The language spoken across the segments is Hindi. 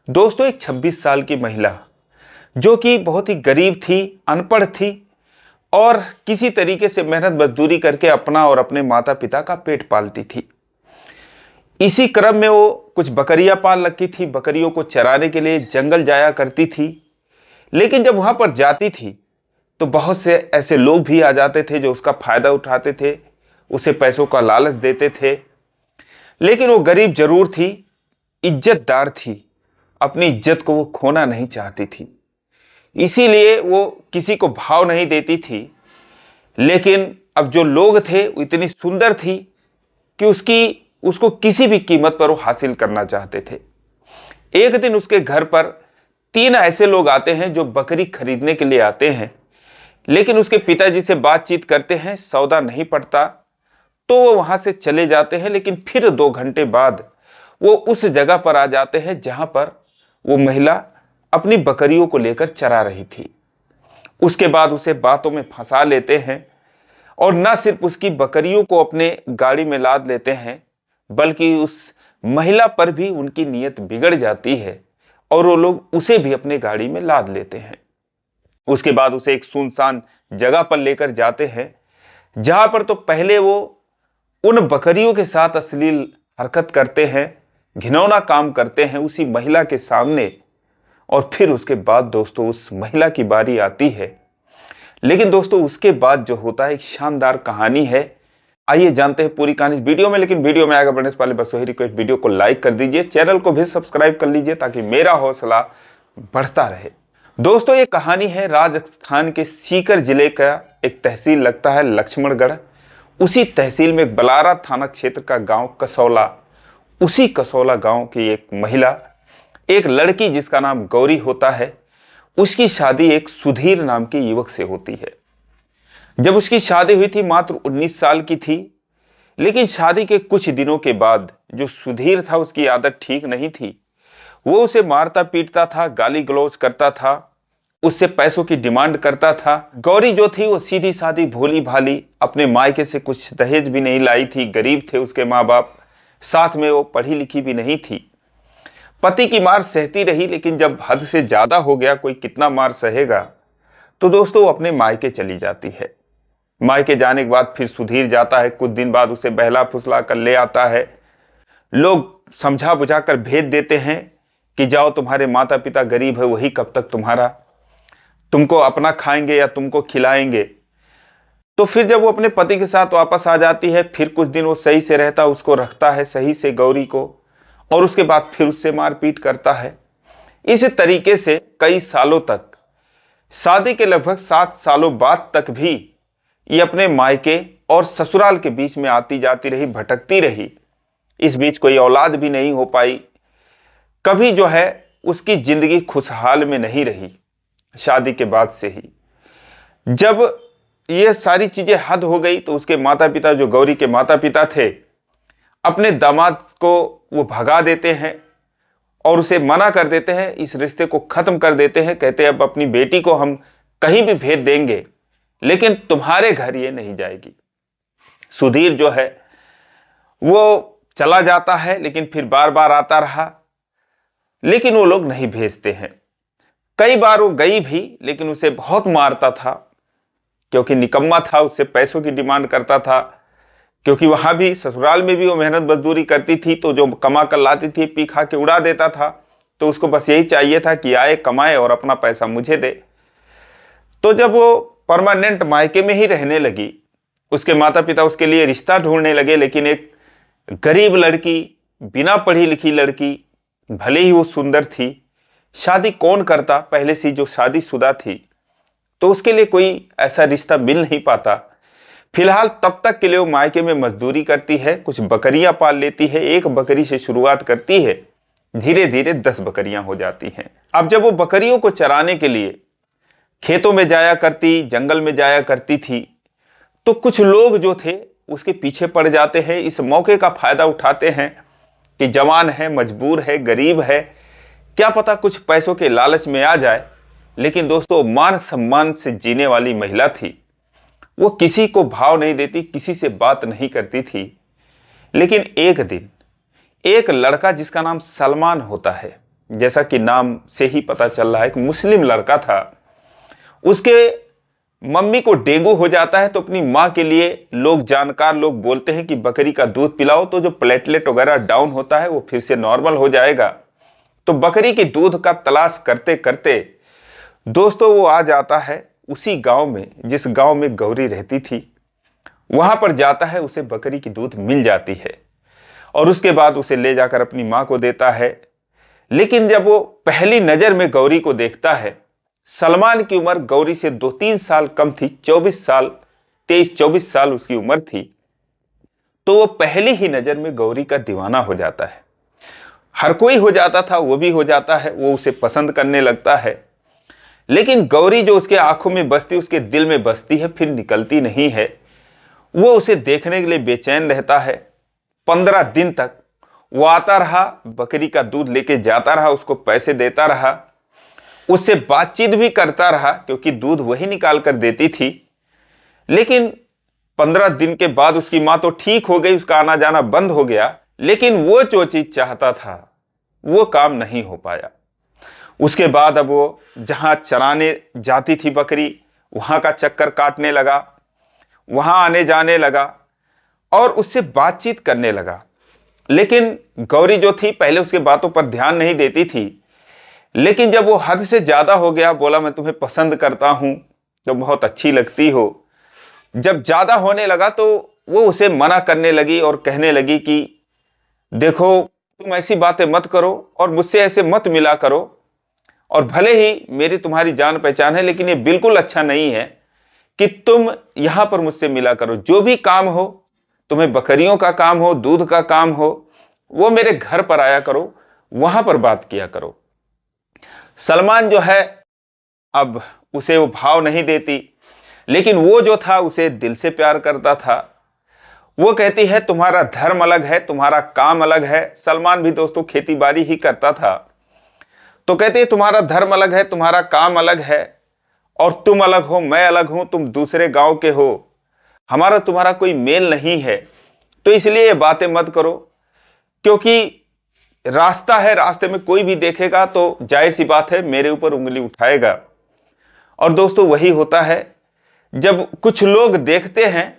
दोस्तों, एक 26 साल की महिला जो कि बहुत ही गरीब थी, अनपढ़ थी और किसी तरीके से मेहनत मजदूरी करके अपना और अपने माता पिता का पेट पालती थी। इसी क्रम में वो कुछ बकरियां पाल रखी थी। बकरियों को चराने के लिए जंगल जाया करती थी। लेकिन जब वहां पर जाती थी तो बहुत से ऐसे लोग भी आ जाते थे जो उसका फायदा उठाते थे, उसे पैसों का लालच देते थे। लेकिन वो गरीब जरूर थी, इज्जतदार थी। अपनी इज्जत को वो खोना नहीं चाहती थी, इसीलिए वो किसी को भाव नहीं देती थी। लेकिन अब जो लोग थे वो इतनी सुंदर थी कि उसको किसी भी कीमत पर वो हासिल करना चाहते थे। एक दिन उसके घर पर 3 ऐसे लोग आते हैं जो बकरी खरीदने के लिए आते हैं। लेकिन उसके पिताजी से बातचीत करते हैं, सौदा नहीं पड़ता, तो वो वहां से चले जाते हैं। लेकिन फिर 2 घंटे बाद वो उस जगह पर आ जाते हैं जहां पर वो महिला अपनी बकरियों को लेकर चरा रही थी। उसके बाद उसे बातों में फंसा लेते हैं और न सिर्फ उसकी बकरियों को अपने गाड़ी में लाद लेते हैं, बल्कि उस महिला पर भी उनकी नीयत बिगड़ जाती है और वो लोग उसे भी अपने गाड़ी में लाद लेते हैं। उसके बाद उसे एक सुनसान जगह पर लेकर जाते हैं जहां पर तो पहले वो उन बकरियों के साथ अश्लील हरकत करते हैं, घिनौना काम करते हैं उसी महिला के सामने। और फिर उसके बाद दोस्तों उस महिला की बारी आती है। लेकिन दोस्तों उसके बाद जो होता है एक शानदार कहानी है। आइए जानते हैं पूरी कहानी वीडियो में। लेकिन वीडियो में आगे बढ़ने से पहले बस वही रिक्वेस्ट, वीडियो को लाइक कर दीजिए, चैनल को भी सब्सक्राइब कर लीजिए ताकि मेरा हौसला बढ़ता रहे। दोस्तों ये कहानी है राजस्थान के सीकर जिले का एक तहसील लगता है लक्ष्मणगढ़। उसी तहसील में बलारा थाना क्षेत्र का गांव कसौला, उसी कसौला गांव की एक महिला, एक लड़की जिसका नाम गौरी होता है, उसकी शादी एक सुधीर नाम के युवक से होती है। जब उसकी शादी हुई थी मात्र 19 साल की थी। लेकिन शादी के कुछ दिनों के बाद जो सुधीर था उसकी आदत ठीक नहीं थी। वो उसे मारता पीटता था, गाली गलौज करता था, उससे पैसों की डिमांड करता था। गौरी जो थी वो सीधी सादी भोली भाली, अपने मायके से कुछ दहेज भी नहीं लाई थी, गरीब थे उसके माँ बाप, साथ में वो पढ़ी लिखी भी नहीं थी। पति की मार सहती रही, लेकिन जब हद से ज्यादा हो गया, कोई कितना मार सहेगा, तो दोस्तों वो अपने मायके चली जाती है। मायके जाने के बाद फिर सुधीर जाता है, कुछ दिन बाद उसे बहला फुसला कर ले आता है। लोग समझा बुझा कर भेज देते हैं कि जाओ, तुम्हारे माता पिता गरीब है, वही कब तक तुमको अपना खाएंगे या तुमको खिलाएंगे। तो फिर जब वो अपने पति के साथ वापस आ जाती है, फिर कुछ दिन वो सही से रहता, उसको रखता है सही से गौरी को, और उसके बाद फिर उससे मारपीट करता है। इस तरीके से कई सालों तक, शादी के लगभग 7 सालों बाद तक भी ये अपने मायके और ससुराल के बीच में आती जाती रही, भटकती रही। इस बीच कोई औलाद भी नहीं हो पाई। कभी जो है उसकी जिंदगी खुशहाल में नहीं रही शादी के बाद से ही। जब ये सारी चीजें हद हो गई तो उसके माता पिता, जो गौरी के माता पिता थे, अपने दामाद को वो भगा देते हैं और उसे मना कर देते हैं, इस रिश्ते को खत्म कर देते हैं। कहते हैं अब अपनी बेटी को हम कहीं भी भेज देंगे, लेकिन तुम्हारे घर ये नहीं जाएगी। सुधीर जो है वो चला जाता है, लेकिन फिर बार बार आता रहा, लेकिन वो लोग नहीं भेजते हैं। कई बार वो गई भी, लेकिन उसे बहुत मारता था क्योंकि निकम्मा था, उससे पैसों की डिमांड करता था। क्योंकि वहां भी ससुराल में भी वो मेहनत मजदूरी करती थी, तो जो कमा कर लाती थी पी खा के उड़ा देता था। तो उसको बस यही चाहिए था कि आए, कमाए और अपना पैसा मुझे दे। तो जब वो परमानेंट मायके में ही रहने लगी, उसके माता पिता उसके लिए रिश्ता ढूंढने लगे। लेकिन एक गरीब लड़की, बिना पढ़ी लिखी लड़की, भले ही वो सुंदर थी, शादी कौन करता, पहले से जो शादीशुदा थी, तो उसके लिए कोई ऐसा रिश्ता मिल नहीं पाता। फिलहाल तब तक के लिए वो मायके में मजदूरी करती है, कुछ बकरियां पाल लेती है। एक बकरी से शुरुआत करती है, धीरे धीरे 10 बकरियां हो जाती हैं। अब जब वो बकरियों को चराने के लिए खेतों में जाया करती, जंगल में जाया करती थी, तो कुछ लोग जो थे उसके पीछे पड़ जाते हैं। इस मौके का फायदा उठाते हैं कि जवान है, मजबूर है, गरीब है, क्या पता कुछ पैसों के लालच में आ जाए। लेकिन दोस्तों मान सम्मान से जीने वाली महिला थी, वो किसी को भाव नहीं देती, किसी से बात नहीं करती थी। लेकिन एक दिन एक लड़का जिसका नाम सलमान होता है, जैसा कि नाम से ही पता चल रहा है, एक मुस्लिम लड़का था। उसके मम्मी को डेंगू हो जाता है, तो अपनी माँ के लिए लोग, जानकार लोग बोलते हैं कि बकरी का दूध पिलाओ, तो जो प्लेटलेट वगैरह डाउन होता है वो फिर से नॉर्मल हो जाएगा। तो बकरी के दूध का तलाश करते करते दोस्तों वो आ जाता है उसी गांव में जिस गांव में गौरी रहती थी। वहां पर जाता है, उसे बकरी की दूध मिल जाती है और उसके बाद उसे ले जाकर अपनी माँ को देता है। लेकिन जब वो पहली नजर में गौरी को देखता है, सलमान की उम्र गौरी से 2-3 साल कम थी, 23-24 साल उसकी उम्र थी। तो वो पहली ही नजर में गौरी का दीवाना हो जाता है। हर कोई हो जाता था, वो भी हो जाता है, वो उसे पसंद करने लगता है। लेकिन गौरी जो उसके आंखों में बसती, उसके दिल में बसती है, फिर निकलती नहीं है। वो उसे देखने के लिए बेचैन रहता है। 15 दिन तक वो आता रहा, बकरी का दूध लेके जाता रहा, उसको पैसे देता रहा, उससे बातचीत भी करता रहा क्योंकि दूध वही निकाल कर देती थी। लेकिन 15 दिन के बाद उसकी माँ तो ठीक हो गई, उसका आना जाना बंद हो गया, लेकिन वो जो चीज चाहता था वो काम नहीं हो पाया। उसके बाद अब वो जहां चराने जाती थी बकरी, वहां का चक्कर काटने लगा, वहां आने जाने लगा और उससे बातचीत करने लगा। लेकिन गौरी जो थी पहले उसके बातों पर ध्यान नहीं देती थी, लेकिन जब वो हद से ज्यादा हो गया, बोला मैं तुम्हें पसंद करता हूं, तो बहुत अच्छी लगती हो, जब ज्यादा होने लगा तो वो उसे मना करने लगी और कहने लगी कि देखो तुम ऐसी बातें मत करो और मुझसे ऐसे मत मिला करो, और भले ही मेरी तुम्हारी जान पहचान है, लेकिन ये बिल्कुल अच्छा नहीं है कि तुम यहां पर मुझसे मिला करो। जो भी काम हो, तुम्हें बकरियों का काम हो, दूध का काम हो, वो मेरे घर पर आया करो, वहां पर बात किया करो। सलमान जो है अब उसे वो भाव नहीं देती, लेकिन वो जो था उसे दिल से प्यार करता था। वो कहती है तुम्हारा धर्म अलग है, तुम्हारा काम अलग है। सलमान भी दोस्तों खेती बाड़ी ही करता था। तो कहती है तुम्हारा धर्म अलग है, तुम्हारा काम अलग है, और तुम अलग हो, मैं अलग हूं, तुम दूसरे गांव के हो, हमारा तुम्हारा कोई मेल नहीं है, तो इसलिए ये बातें मत करो, क्योंकि रास्ता है, रास्ते में कोई भी देखेगा तो जाहिर सी बात है मेरे ऊपर उंगली उठाएगा। और दोस्तों वही होता है जब कुछ लोग देखते हैं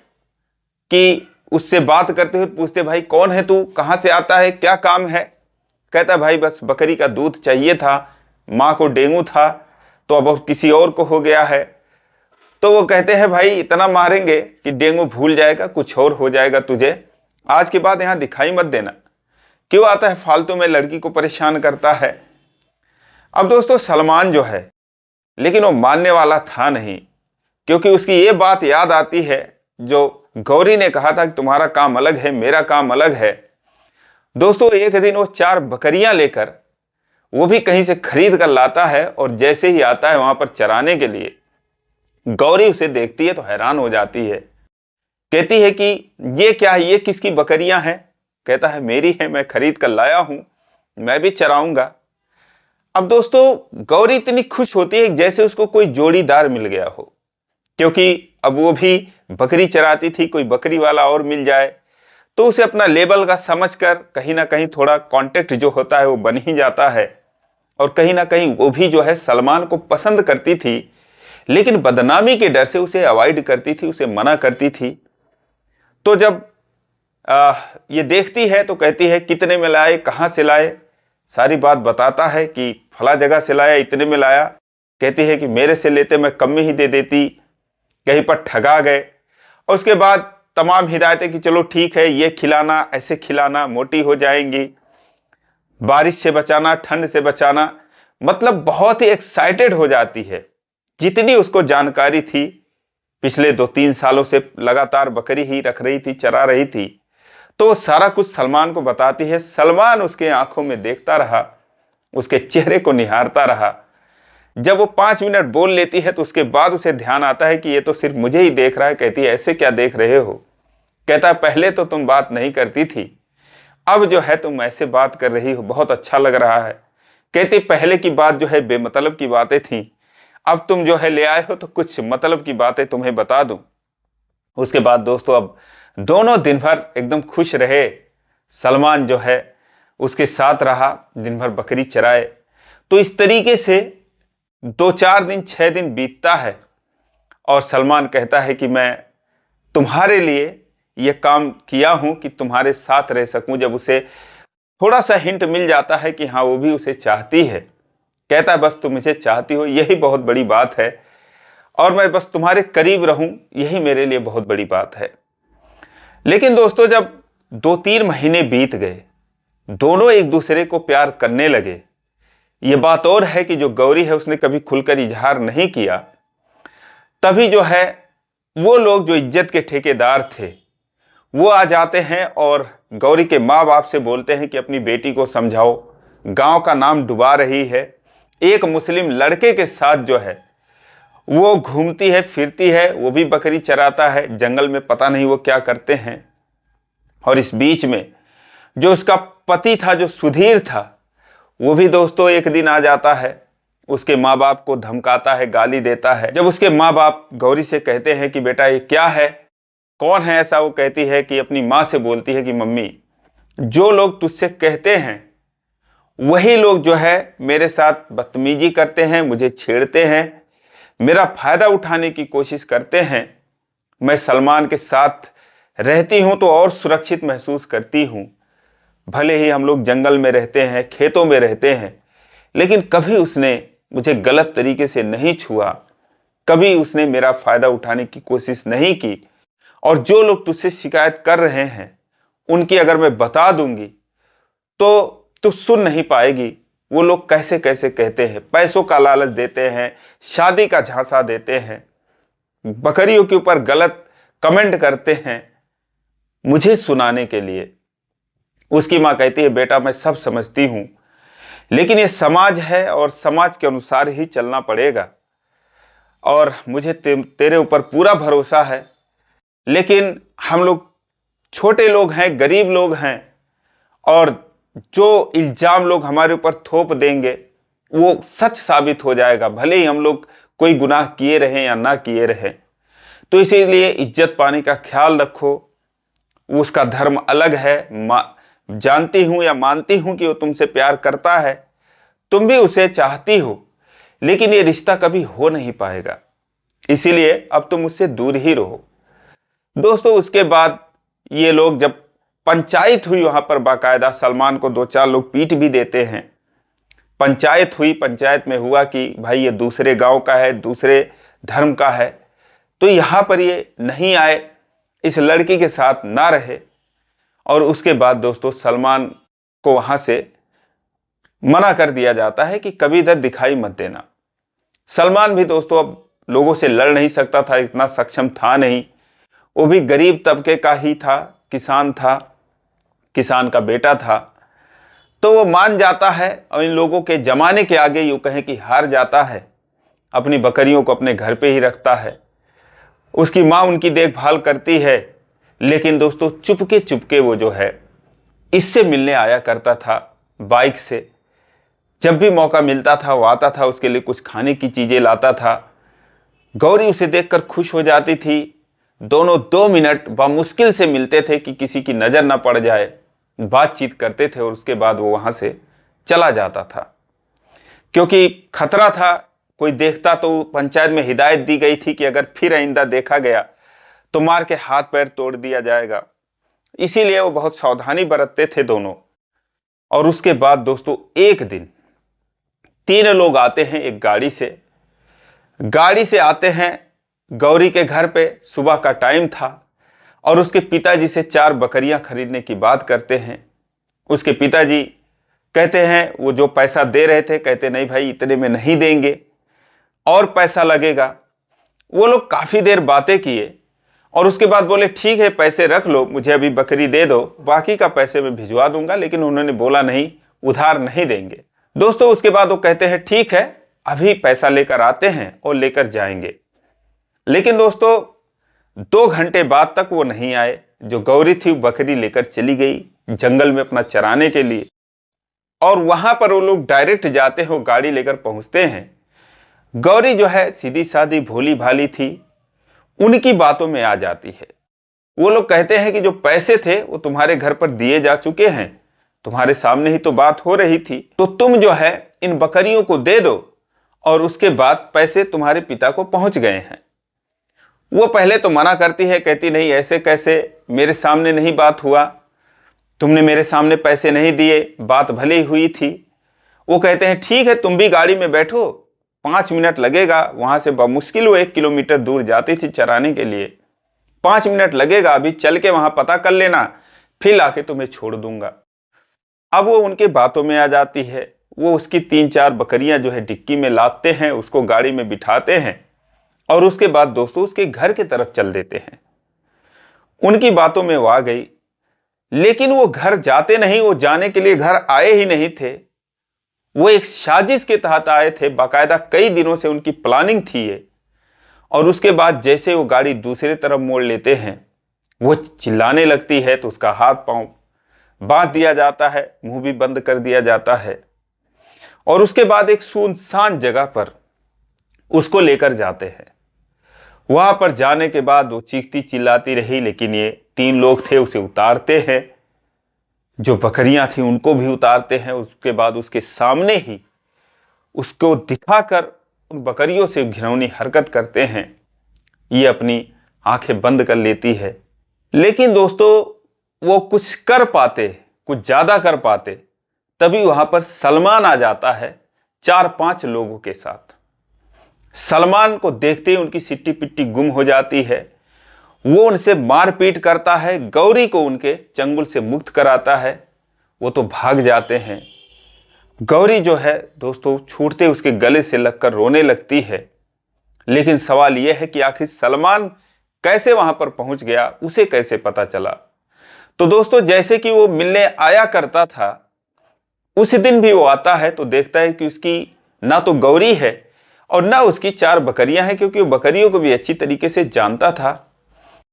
कि उससे बात करते हुए पूछते भाई कौन है तू, कहां से आता है, क्या काम है, कहता भाई बस बकरी का दूध चाहिए था, माँ को डेंगू था तो अब किसी और को हो गया है। तो वो कहते हैं भाई इतना मारेंगे कि डेंगू भूल जाएगा, कुछ और हो जाएगा तुझे, आज के बाद यहां दिखाई मत देना। क्यों आता है फालतू में लड़की को परेशान करता है। अब दोस्तों सलमान जो है, लेकिन वो मानने वाला था नहीं, क्योंकि उसकी ये बात याद आती है जो गौरी ने कहा था कि तुम्हारा काम अलग है, मेरा काम अलग है। दोस्तों एक दिन वो 4 बकरियां लेकर, वो भी कहीं से खरीद कर लाता है, और जैसे ही आता है वहां पर चराने के लिए, गौरी उसे देखती है तो हैरान हो जाती है। कहती है कि ये क्या है, ये किसकी बकरियां हैं? कहता है मेरी है, मैं खरीद कर लाया हूं, मैं भी चराऊंगा। अब दोस्तों गौरी इतनी खुश होती है जैसे उसको कोई जोड़ीदार मिल गया हो, क्योंकि अब वो भी बकरी चराती थी, कोई बकरी वाला और मिल जाए तो उसे अपना लेवल का समझकर कहीं ना कहीं थोड़ा कांटेक्ट जो होता है वो बन ही जाता है। और कहीं ना कहीं वो भी जो है सलमान को पसंद करती थी, लेकिन बदनामी के डर से उसे अवॉइड करती थी, उसे मना करती थी। तो जब ये देखती है तो कहती है कितने में लाए, कहाँ से लाए, सारी बात बताता है कि फला जगह से लाया, इतने में लाया। कहती है कि मेरे से लेते मैं कम में ही दे देती, कहीं पर ठगा गए। और उसके बाद तमाम हिदायतें कि चलो ठीक है, ये खिलाना, ऐसे खिलाना, मोटी हो जाएंगी, बारिश से बचाना, ठंड से बचाना, मतलब बहुत ही एक्साइटेड हो जाती है। जितनी उसको जानकारी थी, पिछले 2-3 सालों से लगातार बकरी ही रख रही थी, चरा रही थी, तो वो सारा कुछ सलमान को बताती है। सलमान उसके आंखों में देखता रहा, उसके चेहरे को निहारता रहा। जब वो 5 मिनट बोल लेती है तो उसके बाद उसे ध्यान आता है कि ये तो सिर्फ मुझे ही देख रहा है। कहती है ऐसे क्या देख रहे हो? कहता है पहले तो तुम बात नहीं करती थी, अब जो है तुम ऐसे बात कर रही हो, बहुत अच्छा लग रहा है। कहती पहले की बात जो है बेमतलब की बातें थी, अब तुम जो है ले आए हो तो कुछ मतलब की बातें तुम्हें बता दूं। उसके बाद दोस्तों अब दोनों दिन भर एकदम खुश रहे। सलमान जो है उसके साथ रहा, दिन भर बकरी चराए, तो इस तरीके से 2-4 दिन 6 दिन बीतता है और सलमान कहता है कि मैं तुम्हारे लिए यह काम किया हूं कि तुम्हारे साथ रह सकूं। जब उसे थोड़ा सा हिंट मिल जाता है कि हाँ वो भी उसे चाहती है, कहता है बस तुम मुझे चाहती हो यही बहुत बड़ी बात है और मैं बस तुम्हारे करीब रहूं यही मेरे लिए बहुत बड़ी बात है। लेकिन दोस्तों जब 2-3 महीने बीत गए, दोनों एक दूसरे को प्यार करने लगे। ये बात और है कि जो गौरी है उसने कभी खुलकर इजहार नहीं किया। तभी जो है वो लोग जो इज्जत के ठेकेदार थे वो आ जाते हैं और गौरी के माँ बाप से बोलते हैं कि अपनी बेटी को समझाओ, गांव का नाम डुबा रही है, एक मुस्लिम लड़के के साथ जो है वो घूमती है फिरती है, वो भी बकरी चराता है जंगल में, पता नहीं वो क्या करते हैं। और इस बीच में जो उसका पति था जो सुधीर था वो भी दोस्तों एक दिन आ जाता है, उसके माँ बाप को धमकाता है, गाली देता है। जब उसके माँ बाप गौरी से कहते हैं कि बेटा ये क्या है, कौन है ऐसा, वो कहती है कि अपनी माँ से बोलती है कि मम्मी जो लोग तुझसे कहते हैं वही लोग जो है मेरे साथ बदतमीजी करते हैं, मुझे छेड़ते हैं, मेरा फायदा उठाने की कोशिश करते हैं। मैं सलमान के साथ रहती हूं तो और सुरक्षित महसूस करती हूं। भले ही हम लोग जंगल में रहते हैं, खेतों में रहते हैं, लेकिन कभी उसने मुझे गलत तरीके से नहीं छुआ, कभी उसने मेरा फायदा उठाने की कोशिश नहीं की। और जो लोग तुझसे शिकायत कर रहे हैं उनकी अगर मैं बता दूंगी तो तू सुन नहीं पाएगी। वो लोग कैसे कैसे कहते हैं, पैसों का लालच देते हैं, शादी का झांसा देते हैं, बकरियों के ऊपर गलत कमेंट करते हैं मुझे सुनाने के लिए। उसकी माँ कहती है बेटा मैं सब समझती हूं, लेकिन ये समाज है और समाज के अनुसार ही चलना पड़ेगा और मुझे तेरे ऊपर पूरा भरोसा है। लेकिन हम लोग छोटे लोग हैं, गरीब लोग हैं और जो इल्जाम लोग हमारे ऊपर थोप देंगे वो सच साबित हो जाएगा, भले ही हम लोग कोई गुनाह किए रहें या ना किए रहें। तो इसीलिए इज्जत पाने का ख्याल रखो, उसका धर्म अलग है, जानती हूं या मानती हूं कि वो तुमसे प्यार करता है, तुम भी उसे चाहती हो, लेकिन ये रिश्ता कभी हो नहीं पाएगा, इसीलिए अब तुम उससे दूर ही रहो। दोस्तों उसके बाद ये लोग जब पंचायत हुई वहां पर, बाकायदा सलमान को 2-4 लोग पीट भी देते हैं। पंचायत हुई, पंचायत में हुआ कि भाई ये दूसरे गांव का है, दूसरे धर्म का है, तो यहां पर ये नहीं आए, इस लड़की के साथ ना रहे। और उसके बाद दोस्तों सलमान को वहां से मना कर दिया जाता है कि कभी इधर दिखाई मत देना। सलमान भी दोस्तों अब लोगों से लड़ नहीं सकता था, इतना सक्षम था नहीं, वो भी गरीब तबके का ही था, किसान था, किसान का बेटा था। तो वो मान जाता है और इन लोगों के जमाने के आगे यूं कहें कि हार जाता है, अपनी बकरियों को अपने घर पे ही रखता है। उसकी माँ उनकी देखभाल करती है, लेकिन दोस्तों चुपके चुपके वो जो है इससे मिलने आया करता था बाइक से। जब भी मौका मिलता था वो आता था, उसके लिए कुछ खाने की चीज़ें लाता था। गौरी उसे देखकर खुश हो जाती थी। दोनों 2 मिनट बामुश्किल से मिलते थे कि किसी की नज़र ना पड़ जाए, बातचीत करते थे और उसके बाद वो वहाँ से चला जाता था, क्योंकि खतरा था, कोई देखता तो पंचायत में हिदायत दी गई थी कि अगर फिर आइंदा देखा गया तो मार के हाथ पैर तोड़ दिया जाएगा। इसीलिए वो बहुत सावधानी बरतते थे दोनों। और उसके बाद दोस्तों एक दिन 3 लोग आते हैं एक गाड़ी से आते हैं गौरी के घर पे। सुबह का टाइम था और उसके पिताजी से 4 बकरियां खरीदने की बात करते हैं। उसके पिताजी कहते हैं, वो जो पैसा दे रहे थे, कहते नहीं भाई इतने में नहीं देंगे और पैसा लगेगा। वो लोग काफ़ी देर बातें किए और उसके बाद बोले ठीक है पैसे रख लो, मुझे अभी बकरी दे दो, बाकी का पैसे मैं भिजवा दूंगा। लेकिन उन्होंने बोला नहीं, उधार नहीं देंगे। दोस्तों उसके बाद वो कहते हैं ठीक है अभी पैसा लेकर आते हैं और लेकर जाएंगे। लेकिन दोस्तों 2 घंटे बाद तक वो नहीं आए। जो गौरी थी वो बकरी लेकर चली गई जंगल में अपना चराने के लिए। और वहां पर वो लोग डायरेक्ट जाते हैं, वो गाड़ी लेकर पहुंचते हैं। गौरी जो है सीधी सादी भोली भाली थी, उनकी बातों में आ जाती है। वो लोग कहते हैं कि जो पैसे थे वो तुम्हारे घर पर दिए जा चुके हैं, तुम्हारे सामने ही तो बात हो रही थी, तो तुम जो है इन बकरियों को दे दो और उसके बाद पैसे तुम्हारे पिता को पहुंच गए हैं। वो पहले तो मना करती है, कहती नहीं ऐसे कैसे, मेरे सामने नहीं बात हुआ, तुमने मेरे सामने पैसे नहीं दिए, बात भले हुई थी। वो कहते हैं ठीक है तुम भी गाड़ी में बैठो, 5 मिनट लगेगा, वहां से मुश्किल वो 1 किलोमीटर दूर जाती थी चराने के लिए, 5 मिनट लगेगा, अभी चल के वहां पता कर लेना, फिर लाके तुम्हें छोड़ दूंगा। अब वो उनके बातों में आ जाती है। वो उसकी 3-4 बकरियां जो है डिक्की में लादते हैं, उसको गाड़ी में बिठाते हैं और उसके बाद दोस्तों उसके घर की तरफ चल देते हैं। उनकी बातों में वो आ गई, लेकिन वो घर जाते नहीं, वो जाने के लिए घर आए ही नहीं थे। वो एक साजिश के तहत आए थे, बाकायदा कई दिनों से उनकी प्लानिंग थी ये। और उसके बाद जैसे वो गाड़ी दूसरे तरफ मोड़ लेते हैं, वो चिल्लाने लगती है तो उसका हाथ पांव बांध दिया जाता है, मुंह भी बंद कर दिया जाता है और उसके बाद एक सुनसान जगह पर उसको लेकर जाते हैं। वहां पर जाने के बाद वो चीखती चिल्लाती रही, लेकिन ये 3 लोग थे, उसे उतारते हैं, जो बकरियां थी उनको भी उतारते हैं। उसके बाद उसके सामने ही उसको दिखाकर उन बकरियों से घिनौनी हरकत करते हैं। ये अपनी आंखें बंद कर लेती है, लेकिन दोस्तों वो कुछ कर पाते, कुछ ज्यादा कर पाते, तभी वहां पर सलमान आ जाता है 4-5 लोगों के साथ। सलमान को देखते ही उनकी सिट्टी पिट्टी गुम हो जाती है। वो उनसे मारपीट करता है, गौरी को उनके चंगुल से मुक्त कराता है। वो तो भाग जाते हैं। गौरी जो है दोस्तों छूटते उसके गले से लगकर रोने लगती है। लेकिन सवाल यह है कि आखिर सलमान कैसे वहां पर पहुंच गया, उसे कैसे पता चला। तो दोस्तों जैसे कि वो मिलने आया करता था, उस दिन भी वो आता है तो देखता है कि उसकी ना तो गौरी है और ना उसकी 4 बकरियां हैं, क्योंकि वो बकरियों को भी अच्छी तरीके से जानता था।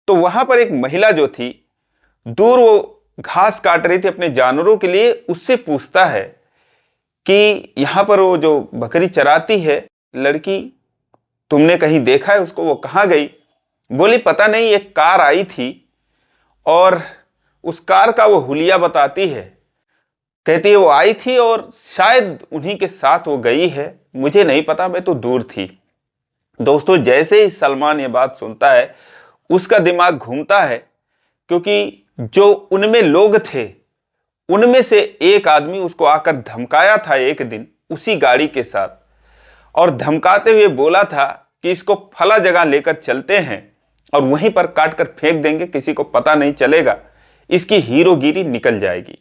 तो वहां पर एक महिला जो थी, दूर वो घास काट रही थी अपने जानवरों के लिए, उससे पूछता है कि यहां पर वो जो बकरी चराती है लड़की, तुमने कहीं देखा है उसको, वो कहां गई? बोली पता नहीं, एक कार आई थी और उस कार का वो हुलिया बताती है। कहती है वो आई थी और शायद उन्हीं के साथ वो गई है, मुझे नहीं पता, मैं तो दूर थी। दोस्तों जैसे ही सलमान ये बात सुनता है उसका दिमाग घूमता है, क्योंकि जो उनमें लोग थे उनमें से एक आदमी उसको आकर धमकाया था एक दिन उसी गाड़ी के साथ, और धमकाते हुए बोला था कि इसको फला जगह लेकर चलते हैं और वहीं पर काट कर फेंक देंगे, किसी को पता नहीं चलेगा, इसकी हीरोगिरी निकल जाएगी।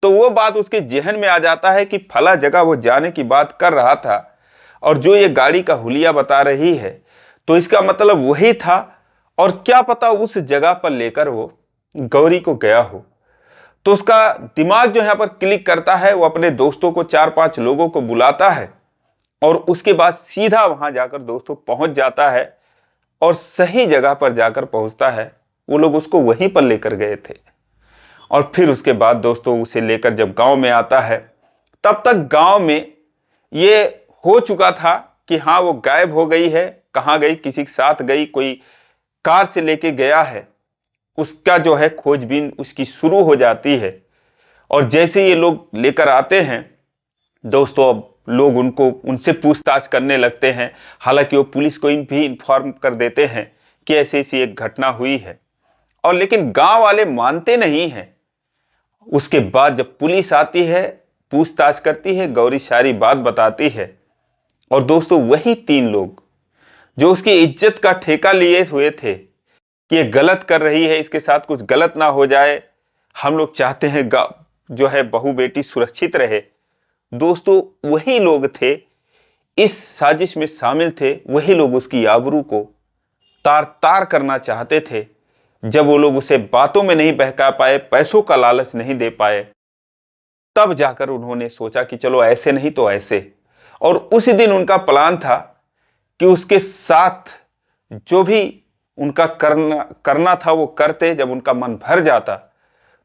तो वो बात उसके जहन में आ जाता है कि फला जगह वो जाने की बात कर रहा था और जो ये गाड़ी का हुलिया बता रही है, तो इसका मतलब वही था। और क्या पता उस जगह पर लेकर वो गौरी को गया हो। तो उसका दिमाग जो यहाँ पर क्लिक करता है, वो अपने दोस्तों को 4-5 लोगों को बुलाता है और उसके बाद सीधा वहां जाकर दोस्तों पहुंच जाता है और सही जगह पर जाकर पहुंचता है। वो लोग उसको वहीं पर लेकर गए थे और फिर उसके बाद दोस्तों उसे लेकर जब गांव में आता है, तब तक गांव में ये हो चुका था कि हाँ वो गायब हो गई है, कहाँ गई, किसी के साथ गई, कोई कार से लेके गया है, उसका जो है खोजबीन उसकी शुरू हो जाती है। और जैसे ये लोग लेकर आते हैं दोस्तों, अब लोग उनसे पूछताछ करने लगते हैं। हालांकि वो पुलिस को भी इन्फॉर्म कर देते हैं कि ऐसी ऐसी एक घटना हुई है, और लेकिन गांव वाले मानते नहीं हैं। उसके बाद जब पुलिस आती है, पूछताछ करती है, गौरी सारी बात बताती है। और दोस्तों वही 3 लोग जो उसकी इज्जत का ठेका लिए हुए थे कि ये गलत कर रही है, इसके साथ कुछ गलत ना हो जाए, हम लोग चाहते हैं जो है बहू बेटी सुरक्षित रहे, दोस्तों वही लोग थे, इस साजिश में शामिल थे। वही लोग उसकी आबरू को तार तार करना चाहते थे। जब वो लोग उसे बातों में नहीं बहका पाए, पैसों का लालच नहीं दे पाए, तब जाकर उन्होंने सोचा कि चलो ऐसे नहीं तो ऐसे। और उसी दिन उनका प्लान था कि उसके साथ जो भी उनका करना था वो करते। जब उनका मन भर जाता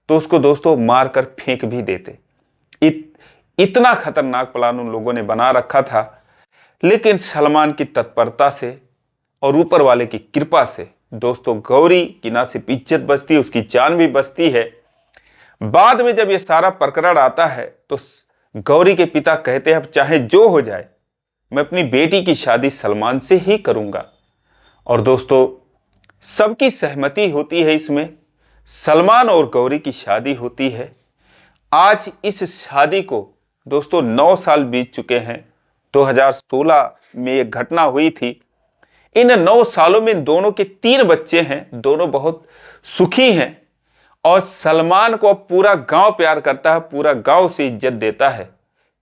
तो उसको दोस्तों मारकर फेंक भी देते। इतना खतरनाक प्लान उन लोगों ने बना रखा था। लेकिन सलमान की तत्परता से और ऊपर वाले की कृपा से दोस्तों गौरी की ना सिर्फ इज्जत बचती, उसकी जान भी बचती है। बाद में जब ये सारा प्रकरण आता है तो गौरी के पिता कहते हैं अब चाहे जो हो जाए मैं अपनी बेटी की शादी सलमान से ही करूंगा। और दोस्तों सबकी सहमति होती है इसमें, सलमान और गौरी की शादी होती है। आज इस शादी को दोस्तों 9 साल बीत चुके हैं। 2016 में एक घटना हुई थी। इन 9 सालों में दोनों के 3 बच्चे हैं, दोनों बहुत सुखी हैं और सलमान को अब पूरा गांव प्यार करता है, पूरा गांव से इज्जत देता है,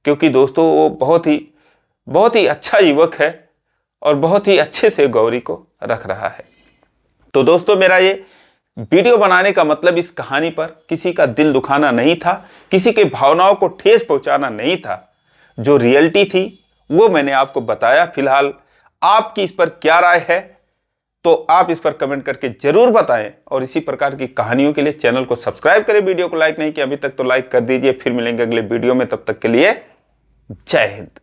क्योंकि दोस्तों वो बहुत ही अच्छा युवक है और बहुत ही अच्छे से गौरी को रख रहा है। तो दोस्तों मेरा ये वीडियो बनाने का मतलब इस कहानी पर किसी का दिल दुखाना नहीं था, किसी के भावनाओं को ठेस पहुंचाना नहीं था। जो रियलिटी थी वो मैंने आपको बताया। फिलहाल आपकी इस पर क्या राय है तो आप इस पर कमेंट करके जरूर बताएं और इसी प्रकार की कहानियों के लिए चैनल को सब्सक्राइब करें। वीडियो को लाइक नहीं किया अभी तक तो लाइक कर दीजिए। फिर मिलेंगे अगले वीडियो में, तब तक के लिए जय हिंद।